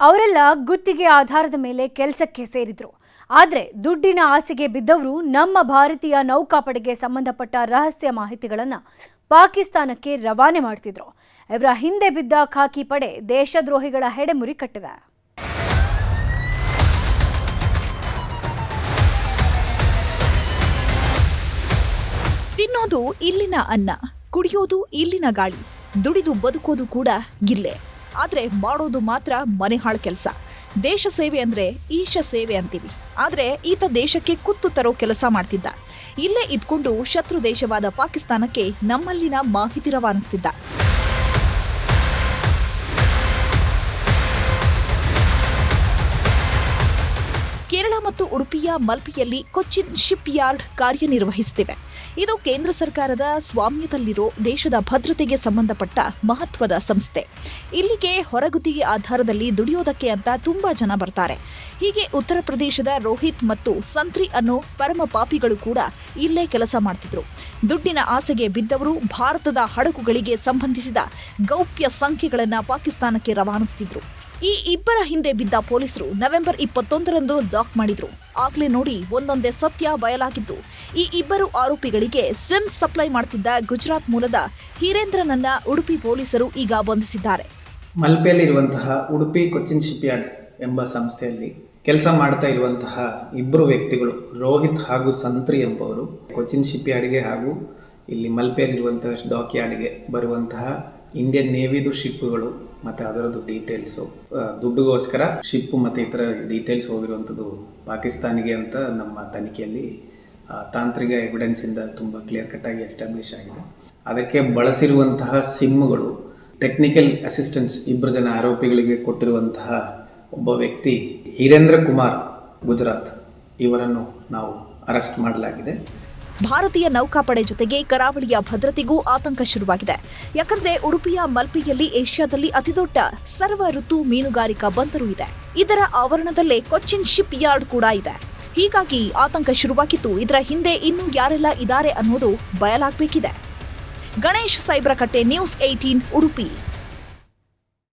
ಅವರೆಲ್ಲ ಗುತ್ತಿಗೆ ಆಧಾರದ ಮೇಲೆ ಕೆಲಸಕ್ಕೆ ಸೇರಿದ್ರು. ಆದರೆ ದುಡ್ಡಿನ ಆಸೆಗೆ ಬಿದ್ದವರು ನಮ್ಮ ಭಾರತೀಯ ನೌಕಾಪಡೆಗೆ ಸಂಬಂಧಪಟ್ಟ ರಹಸ್ಯ ಮಾಹಿತಿಗಳನ್ನು ಪಾಕಿಸ್ತಾನಕ್ಕೆ ರವಾನೆ ಮಾಡ್ತಿದ್ರು. ಇವರ ಹಿಂದೆ ಬಿದ್ದ ಖಾಕಿ ಪಡೆ ದೇಶದ್ರೋಹಿಗಳ ಹೆಡೆಮುರಿ ಕಟ್ಟಿದೆ. ತಿನ್ನೋದು ಇಲ್ಲಿನ ಅನ್ನ, ಕುಡಿಯೋದು ಇಲ್ಲಿನ ಗಾಳಿ, ದುಡಿದು ಬದುಕೋದು ಕೂಡ ಇಲ್ಲೇ. ಆದ್ರೆ ಮಾಡೋದು ಮಾತ್ರ ಮನೆಹಾಳು ಕೆಲಸ. ದೇಶ ಸೇವೆ ಅಂದ್ರೆ ಈಶ ಸೇವೆ ಅಂತೀವಿ. ಆದ್ರೆ ಈತ ದೇಶಕ್ಕೆ ಕುತ್ತು ತರೋ ಕೆಲಸ ಮಾಡ್ತಿದ್ದ. ಇಲ್ಲೇ ಇದ್ಕೊಂಡು ಶತ್ರು ದೇಶವಾದ ಪಾಕಿಸ್ತಾನಕ್ಕೆ ನಮ್ಮಲ್ಲಿನ ಮಾಹಿತಿ ರವಾನಿಸ್ತಿದ್ದ. ಕೇರಳ ಮತ್ತು ಉಡುಪಿಯ ಮಲ್ಪೆಯಲ್ಲಿ ಕೊಚ್ಚಿನ್ ಶಿಪ್ ಯಾರ್ಡ್ ಕಾರ್ಯನಿರ್ವಹಿಸುತ್ತಿವೆ. ಇದು ಕೇಂದ್ರ ಸರ್ಕಾರದ ಸ್ವಾಮ್ಯದಲ್ಲಿರೋ ದೇಶದ ಭದ್ರತೆಗೆ ಸಂಬಂಧಪಟ್ಟ ಮಹತ್ವದ ಸಂಸ್ಥೆ. ಇಲ್ಲಿಗೆ ಹೊರಗುತ್ತಿಗೆ ಆಧಾರದಲ್ಲಿ ದುಡಿಯೋದಕ್ಕೆ ಅಂತ ತುಂಬಾ ಜನ ಬರ್ತಾರೆ. ಹೀಗೆ ಉತ್ತರ ಪ್ರದೇಶದ ರೋಹಿತ್ ಮತ್ತು ಸಂತ್ರಿ ಅನ್ನೋ ಪರಮ ಪಾಪಿಗಳು ಕೂಡ ಇಲ್ಲೇ ಕೆಲಸ ಮಾಡ್ತಿದ್ರು. ದುಡ್ಡಿನ ಆಸೆಗೆ ಬಿದ್ದವರು ಭಾರತದ ಹಡಗುಗಳಿಗೆ ಸಂಬಂಧಿಸಿದ ಗೌಪ್ಯ ಸಂಖ್ಯೆಗಳನ್ನು ಪಾಕಿಸ್ತಾನಕ್ಕೆ ರವಾನಿಸುತ್ತಿದ್ರು. ಈ ಇಬ್ಬರ ಹಿಂದೆ ಬಿದ್ದ ಪೊಲೀಸರು ನವೆಂಬರ್ 21ರಂದು ಲಾಕ್ ಮಾಡಿದ್ರು. ಆಗ್ಲೇ ನೋಡಿ ಒಂದೊಂದೇ ಸತ್ಯ ಬಯಲಾಗಿದ್ದು. ಈ ಇಬ್ಬರು ಆರೋಪಿಗಳಿಗೆ ಸಿಮ್ ಸಪ್ಲೈ ಮಾಡ್ತಿದ್ದ ಗುಜರಾತ್ ಮೂಲದ ಹೀರೇಂದ್ರನನ್ನ ಉಡುಪಿ ಪೊಲೀಸರು ಈಗ ಬಂಧಿಸಿದ್ದಾರೆ. ಮಲ್ಪೆಯಲ್ಲಿರುವಂತಹ ಉಡುಪಿ ಕೊಚ್ಚಿನ್ ಶಿಪ್ ಯಾರ್ಡ್ ಎಂಬ ಸಂಸ್ಥೆಯಲ್ಲಿ ಕೆಲಸ ಮಾಡ್ತಾ ಇರುವಂತಹ ಇಬ್ಬರು ವ್ಯಕ್ತಿಗಳು ರೋಹಿತ್ ಹಾಗೂ ಸಂತ್ರಿ ಎಂಬವರು ಕೊಚ್ಚಿನ್ ಶಿಪ್ ಯಾರ್ಡ್ಗೆ ಹಾಗೂ ಇಲ್ಲಿ ಮಲ್ಪೆಯಲ್ಲಿರುವಂತಹ ಡಾಕ್ ಯಾರ್ಡ್ಗೆ ಬರುವಂತಹ ಇಂಡಿಯನ್ ನೇವಿದು ಶಿಪ್ಗಳು ಮತ್ತು ಅದರದ್ದು ಡೀಟೇಲ್ಸು, ದುಡ್ಡುಗೋಸ್ಕರ ಶಿಪ್ ಮತ್ತು ಇತರ ಡೀಟೇಲ್ಸ್ ಹೋಗಿರುವಂಥದ್ದು ಪಾಕಿಸ್ತಾನಿಗೆ ಅಂತ ನಮ್ಮ ತನಿಖೆಯಲ್ಲಿ ತಾಂತ್ರಿಕ ಎವಿಡೆನ್ಸಿಂದ ತುಂಬ ಕ್ಲಿಯರ್ ಕಟ್ಟಾಗಿ ಎಸ್ಟಾಬ್ಲಿಷ್ ಆಗಿದೆ. ಅದಕ್ಕೆ ಬಳಸಿರುವಂತಹ ಸಿಮ್ಗಳು ಟೆಕ್ನಿಕಲ್ ಅಸಿಸ್ಟೆನ್ಸ್ ಇಬ್ಬರು ಜನ ಆರೋಪಿಗಳಿಗೆ ಕೊಟ್ಟಿರುವಂತಹ ಒಬ್ಬ ವ್ಯಕ್ತಿ ಹೀರೇಂದ್ರ ಕುಮಾರ್ ಗುಜರಾತ್, ಇವರನ್ನು ನಾವು ಅರೆಸ್ಟ್ ಮಾಡಲಾಗಿದೆ. ಭಾರತೀಯ ನೌಕಾಪಡೆ ಜೊತೆಗೆ ಕರಾವಳಿಯ ಭದ್ರತೆಗೂ ಆತಂಕ ಶುರುವಾಗಿದೆ. ಯಾಕಂದ್ರೆ ಉಡುಪಿಯ ಮಲ್ಪೆಯಲ್ಲಿ ಏಷ್ಯಾದಲ್ಲಿ ಅತಿದೊಡ್ಡ ಸರ್ವ ಋತು ಮೀನುಗಾರಿಕಾ ಬಂದರು ಇದೆ. ಇದರ ಆವರಣದಲ್ಲೇ ಕೊಚ್ಚಿನ್ ಶಿಪ್ ಯಾರ್ಡ್ ಕೂಡ ಇದೆ. ಹೀಗಾಗಿ ಆತಂಕ ಶುರುವಾಗಿದ್ದು, ಇದರ ಹಿಂದೆ ಇನ್ನೂ ಯಾರೆಲ್ಲ ಇದ್ದಾರೆ ಅನ್ನೋದು ಬಯಲಾಗಬೇಕಿದೆ. ಗಣೇಶ್ ಸೈಬ್ರಕಟ್ಟೆ, ನ್ಯೂಸ್ 18 ಉಡುಪಿ.